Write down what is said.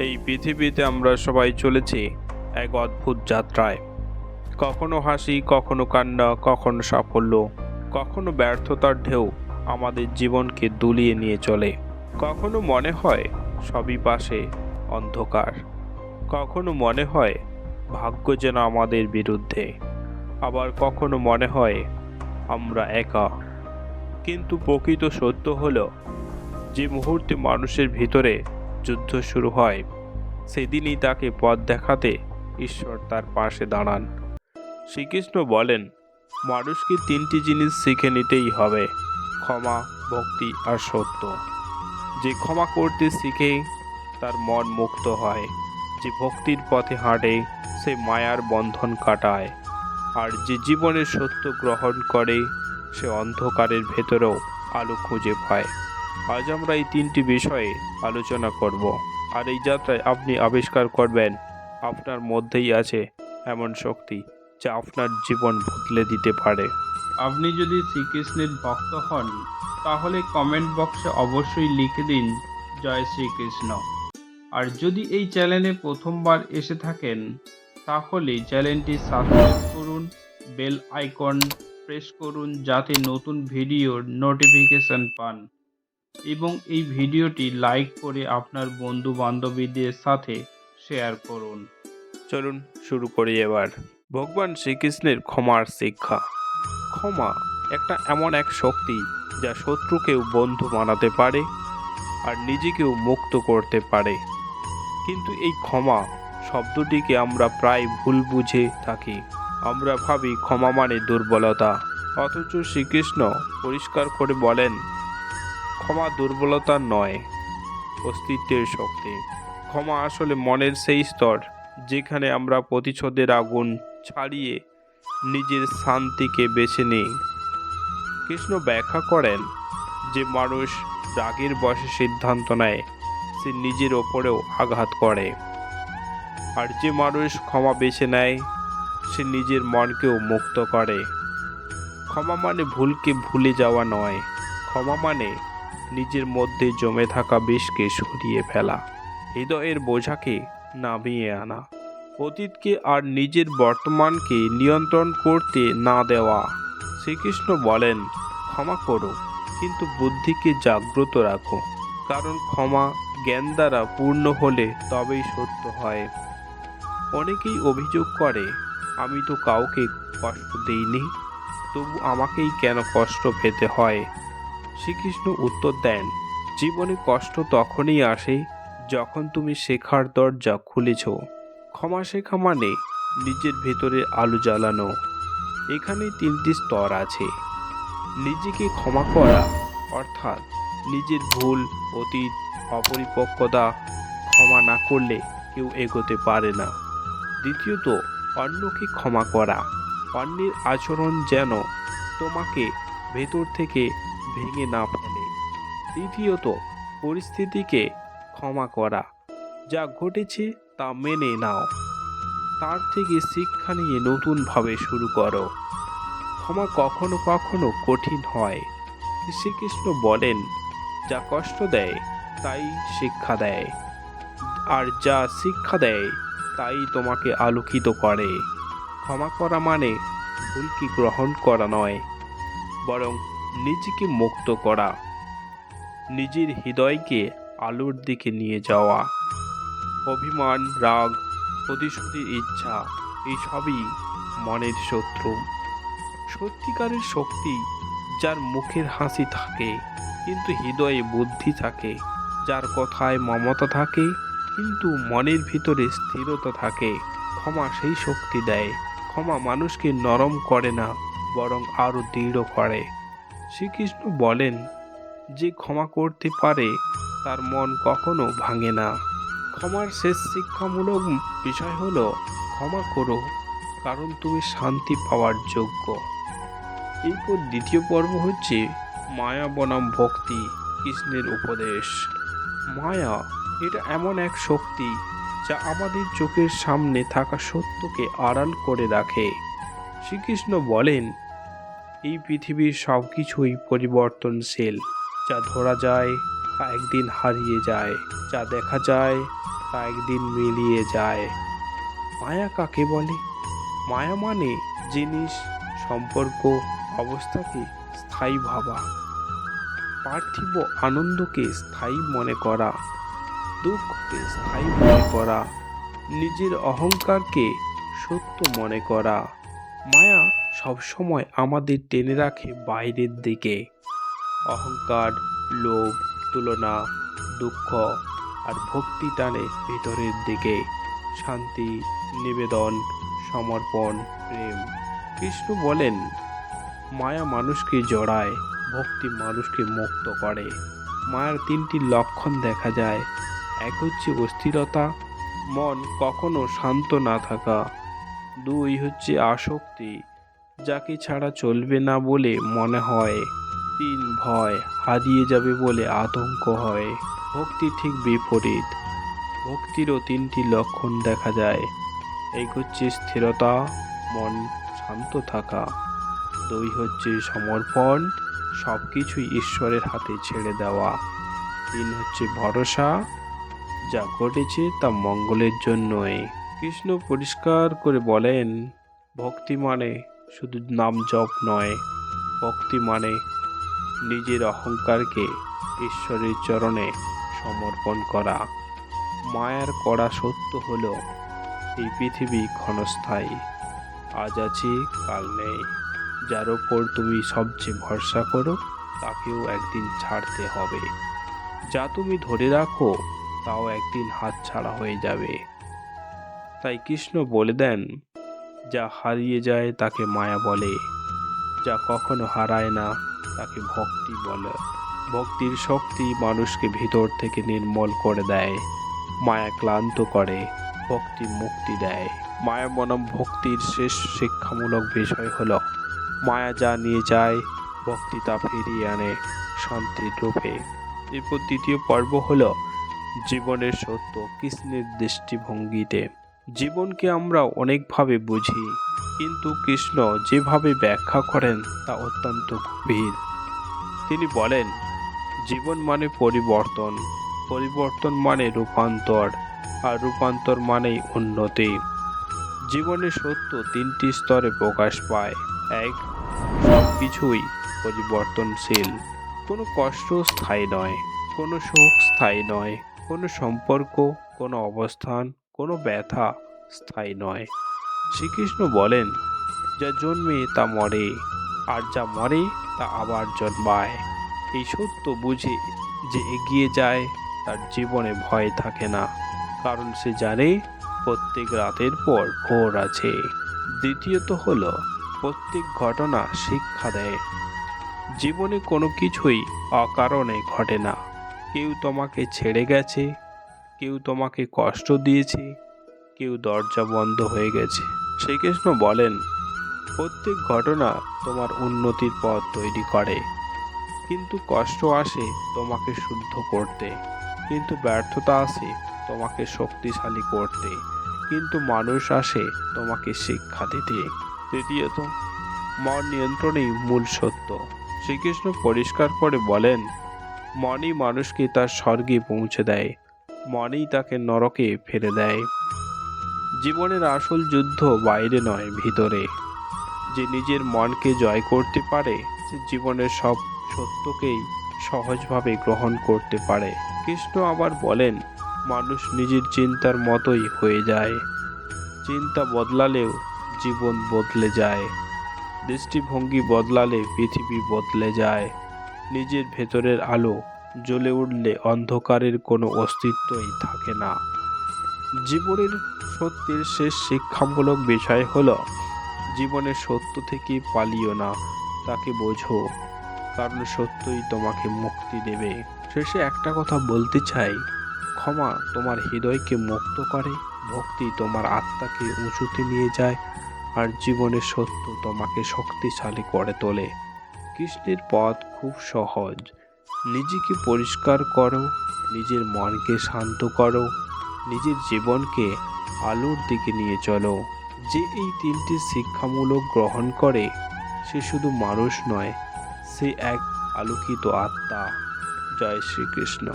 এই পৃথিবীতে আমরা সবাই চলেছি এক অদ্ভুত যাত্রায়। কখনো হাসি, কখনো কান্না, কখনো সাফল্য, কখনো ব্যর্থতার ঢেউ আমাদের জীবনকে দুলিয়ে নিয়ে চলে। কখনো মনে হয় সবই পাশে অন্ধকার, কখনো মনে হয় ভাগ্য যেন আমাদের বিরুদ্ধে, আবার কখনো মনে হয় আমরা একা। কিন্তু প্রকৃত সত্য হলো, যে মুহূর্তে মানুষের ভিতরে যুদ্ধ শুরু হয়, সেদিনই তাকে পথ দেখাতে ঈশ্বর তার পাশে দাঁড়ান। শ্রীকৃষ্ণ বলেন, মানুষকে তিনটি জিনিস শিখে নিতেই হবে: ক্ষমা, ভক্তি আর সত্য। যে ক্ষমা করতে শিখে তার মন মুক্ত হয়, যে ভক্তির পথে হাঁটে সে মায়ার বন্ধন কাটায়, আর যে জীবনের সত্য গ্রহণ করে সে অন্ধকারের ভেতরেও আলো খুঁজে পায়। আজ আমরা এই তিনটি বিষয়ে আলোচনা করব, আর এই যাত্রায় আপনি আবিষ্কার করবেন আপনার মধ্যেই আছে এমন শক্তি যা আপনার জীবন বদলে দিতে পারে। আপনি যদি শ্রীকৃষ্ণের ভক্ত হন তাহলে কমেন্ট বক্সে অবশ্যই লিখে দিন জয় শ্রীকৃষ্ণ। আর যদি এই চ্যানেলে প্রথমবার এসে থাকেন তাহলে চ্যানেলটি সাবস্ক্রাইব করুন, বেল আইকন প্রেস করুন যাতে নতুন ভিডিওর নোটিফিকেশন পান, এবং এই ভিডিওটি লাইক করে আপনার বন্ধু বান্ধবীদের সাথে শেয়ার করুন। চলুন শুরু করি এবার। ভগবান শ্রীকৃষ্ণের ক্ষমার শিক্ষা। ক্ষমা এমন এক শক্তি যা শত্রুকেও বন্ধু বানাতে পারে আর নিজেকেও মুক্ত করতে পারে। কিন্তু এই ক্ষমা শব্দটিকে আমরা প্রায় ভুল বুঝে থাকি। আমরা ভাবি ক্ষমা মানে দুর্বলতা, অথচ শ্রীকৃষ্ণ পরিষ্কার করে বলেন, ক্ষমা দুর্বলতা নয়, অস্তিত্বের শক্তি। ক্ষমা আসলে মনের সেই স্তর যেখানে আমরা প্রতিশোধের আগুন ছাড়িয়ে নিজের শান্তিকে বেছে নিই। কৃষ্ণ ব্যাখ্যা করেন, যে মানুষ রাগের বশে সিদ্ধান্ত নেয় সে নিজের ওপরেও আঘাত করে, আর যে মানুষ ক্ষমা বেছে নেয় সে নিজের মনকেও মুক্ত করে। ক্ষমা মানে ভুলকে ভুলে যাওয়া নয়, ক্ষমা মানে নিজের মধ্যে জমে থাকা বিষকে সরিয়ে ফেলা, হৃদয়ের বোঝাকে নামিয়ে আনা, অতীতকে আর নিজের বর্তমানকে নিয়ন্ত্রণ করতে না দেওয়া। শ্রীকৃষ্ণ বলেন, ক্ষমা করো কিন্তু বুদ্ধিকে জাগ্রত রাখো, কারণ ক্ষমা জ্ঞান দ্বারা পূর্ণ হলে তবেই সত্য হয়। অনেকেই অভিযোগ করে, আমি তো কাউকে কষ্ট দেইনি, তবু আমাকেই কেন কষ্ট পেতে হয়? শ্রীকৃষ্ণ উত্তর দেন, জীবনে কষ্ট তখনই আসে যখন তুমি শেখার দরজা খুলেছ। ক্ষমা শেখা মানে নিজের ভেতরে আলো জ্বালানো। এখানে তিনটি স্তর আছে। নিজেকে ক্ষমা করা, অর্থাৎ নিজের ভুল, অতীত, অপরিপক্কতা ক্ষমা না করলে কেউ এগোতে পারে না। দ্বিতীয়ত, অন্যকে ক্ষমা করা, অন্যের আচরণ যেন তোমাকে ভেতর থেকে ভেঙে না ফেলে। তৃতীয়ত, পরিস্থিতিকে ক্ষমা করা, যা ঘটেছে তা মেনে নাও, তার থেকে শিক্ষা নিয়ে নতুনভাবে শুরু করো। ক্ষমা কখনো কখনো কঠিন হয়। শ্রীকৃষ্ণ বলেন, যা কষ্ট দেয় তাই শিক্ষা দেয়, আর যা শিক্ষা দেয় তাই তোমাকে আলোকিত করে। ক্ষমা করা মানে ভুলকে গ্রহণ করা নয়, বরং নিজেকে মুক্ত করা, নিজের হৃদয়কে আলোর দিকে নিয়ে যাওয়া। অভিমান, রাগ, প্রতিশোধের ইচ্ছা, এই সবই মনের শত্রু। সত্যিকারের শক্তি যার মুখের হাসি থাকে কিন্তু হৃদয়ে বুদ্ধি থাকে, যার কথায় মমতা থাকে কিন্তু মনের ভিতরে স্থিরতা থাকে। ক্ষমা সেই শক্তি দেয়। ক্ষমা মানুষকে নরম করে না, বরং আরও দৃঢ় করে। শ্রীকৃষ্ণ বলেন, যে ক্ষমা করতে পারে তার মন কখনো ভাঙে না। ক্ষমার শেষ শিক্ষামূলক বিষয় হলো, ক্ষমা করো কারণ তুমি শান্তি পাওয়ার যোগ্য। এরপর দ্বিতীয় পর্ব হচ্ছে মায়া বনাম ভক্তি, কৃষ্ণের উপদেশ। মায়া এমন এক শক্তি যা আমাদের চোখের সামনে থাকা সত্যকে আড়াল করে রাখে। শ্রীকৃষ্ণ বলেন, এই পৃথিবীর সব কিছুই পরিবর্তনশীল। যা ধরা যায় তা একদিন হারিয়ে যায়, যা দেখা যায় তা একদিন মিলিয়ে যায়। মায়া কাকে বলে? মায়া মানে জিনিস, সম্পর্ক, অবস্থাকে স্থায়ী ভাবা, পার্থিব আনন্দকে স্থায়ী মনে করা, দুঃখকে স্থায়ী মনে করা, নিজের অহংকারকে সত্য মনে করা। মায়া সবসময় আমাদের টেনে রাখে বাইরের দিকে। অহংকার, লোভ, তুলনা, দুঃখ আর ভক্তি টানে ভেতরের দিকে। শান্তি, নিবেদন, সমর্পণ, প্রেম। কৃষ্ণ বলেন, মায়া মানুষকে জড়ায়, ভক্তি মানুষকে মুক্ত করে। মায়ার তিনটি লক্ষণ দেখা যায়। এক হচ্ছে অস্থিরতা, মন কখনো শান্ত না থাকা। দুই হচ্ছে আসক্তি, যাকে ছাড়া চলবে না বলে মনে হয়। তিন, ভয়, হারিয়ে যাবে বলে আতঙ্ক হয়। ভক্তি ঠিক বিপরীত। ভক্তিরও তিনটি লক্ষণ দেখা যায়। এক হচ্ছে স্থিরতা, মন শান্ত থাকা। দুই হচ্ছে সমর্পণ, সব কিছুই ঈশ্বরের হাতে ছেড়ে দেওয়া। তিন হচ্ছে ভরসা, যা ঘটেছে তা মঙ্গলের জন্যই। কৃষ্ণ পরিষ্কার করে বলেন, ভক্তি মানে শুধু নাম জপ নয়, ভক্তি মানে নিজের অহংকারকে ঈশ্বরের চরণে সমর্পণ করা। মায়ার কড়া সত্য হলো, এই পৃথিবী ক্ষণস্থায়ী, আজ আছে কাল নেই। যার ওপর তুমি সবচেয়ে ভরসা করো তাকেও একদিন ছাড়তে হবে। যা তুমি ধরে রাখো তাও একদিন হাতছাড়া হয়ে যাবে। তাই কৃষ্ণ বলে দেন, যা হারিয়ে যায় তাকে মায়া বলে, যা কখনো হারায় না তাকে ভক্তি বলে। ভক্তির শক্তি মানুষকে ভিতর থেকে নির্মল করে দেয়। মায়া ক্লান্ত করে, ভক্তি মুক্তি দেয়। মায়া বনাম ভক্তির শেষ শিক্ষামূলক বিষয় হলো, মায়া যা নিয়ে যায় ভক্তি তা ফিরিয়ে আনে শান্তির রূপে। এরপর দ্বিতীয় পর্ব হলো জীবনের সত্য কৃষ্ণের দৃষ্টিভঙ্গিতে। জীবনকে আমরা অনেকভাবে বুঝি, কিন্তু কৃষ্ণ যেভাবে ব্যাখ্যা করেন তা অত্যন্ত গভীর। তিনি বলেন, জীবন মানে পরিবর্তন, পরিবর্তন মানে রূপান্তর, আর রূপান্তর মানেই উন্নতি। জীবনের সত্য তিনটি স্তরে প্রকাশ পায়। এক, সব কিছুই পরিবর্তনশীল। কোনো কষ্ট স্থায়ী নয়, কোনো সুখ স্থায়ী নয়, কোনো সম্পর্ক, কোনো অবস্থান, কোনো ব্যথা স্থায়ী নয়। শ্রীকৃষ্ণ বলেন, যা জন্মে তা মরে, আর যা মরে তা আবার জন্মায়। এই সত্য বুঝে যে এগিয়ে যায় তার জীবনে ভয় থাকে না, কারণ সে জানে প্রত্যেক রাতের পর ভোর আছে। দ্বিতীয়ত হলো, প্রত্যেক ঘটনা শিক্ষা দেয়। জীবনে কোনো কিছুই অকারণে ঘটে না। কেউ তোমাকে ছেড়ে গেছে, কেউ তোমাকে কষ্ট দিয়েছে, কেউ দরজা বন্ধ হয়ে গেছে। শ্রীকৃষ্ণ বলেন, প্রত্যেক ঘটনা তোমার উন্নতির পথ তৈরি করে, কিন্তু কষ্ট আসে তোমাকে শুদ্ধ করতে, কিন্তু ব্যর্থতা আসে তোমাকে শক্তিশালী করতে, কিন্তু মানুষ আসে তোমাকে শিক্ষা দিতে। তৃতীয়ত, মন নিয়ন্ত্রণেই মূল সত্য। শ্রীকৃষ্ণ পরিষ্কার করে বলেন, মনই মানুষকে তার স্বর্গে পৌঁছে দেয়, মনই তাকে নরকে ফেলে দেয়। জীবনের আসল যুদ্ধ বাইরে নয়, ভিতরে। যে নিজের মনকে জয় করতে পারে সে জীবনের সব সত্যকেই সহজভাবে গ্রহণ করতে পারে। কৃষ্ণ আবার বলেন, মানুষ নিজের চিন্তার মতোই হয়ে যায়। চিন্তা বদলালেও জীবন বদলে যায়। দৃষ্টিভঙ্গি বদলালে পৃথিবী বদলে যায়। নিজের ভেতরের আলো জ্বলে উঠলে অন্ধকারের কোনো অস্তিত্বই থাকে না। জীবনের সত্যের শেষ শিক্ষামূলক বিষয় হলো, জীবনের সত্য থেকে পালিও না, তাকে বোঝো, কারণ সত্যই তোমাকে মুক্তি দেবে। শেষে একটা কথা বলতে চাই, ক্ষমা তোমার হৃদয়কে মুক্ত করে, ভক্তি তোমার আত্মাকে উঁচুতে নিয়ে যায়, আর জীবনের সত্য তোমাকে শক্তিশালী করে তোলে। কৃষ্ণের পথ খুব সহজ। নিজেকে পরিষ্কার করো, নিজের মনকে শান্ত করো, নিজের জীবনকে আলোর দিকে নিয়ে চলো। যে এই তিনটি শিক্ষামূলক গ্রহণ করে সে শুধু মানুষ নয়, সে এক আলোকিত আত্মা। জয় শ্রীকৃষ্ণ।